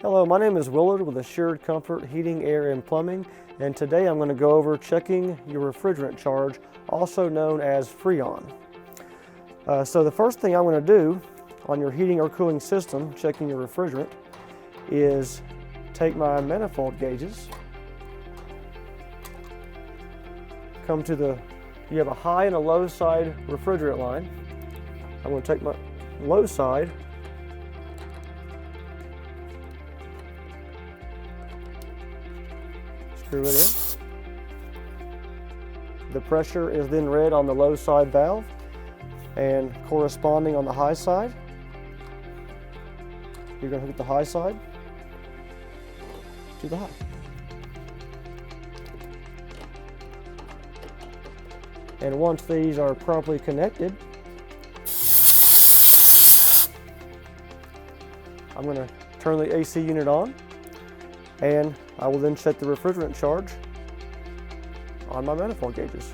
Hello, my name is Willard with Assured Comfort Heating, Air, and Plumbing, and today I'm going to go over checking your refrigerant charge, also known as Freon. So the first thing I'm going to do on your heating or cooling system, checking your refrigerant, is take my manifold gauges, come to you have a high and a low side refrigerant line. I'm going to take my low side, screw it in. The pressure is then read on the low side valve and corresponding on the high side. You're going to hook the high side to the high. And once these are properly connected, I'm going to turn the AC unit on, and I will then check the refrigerant charge on my manifold gauges.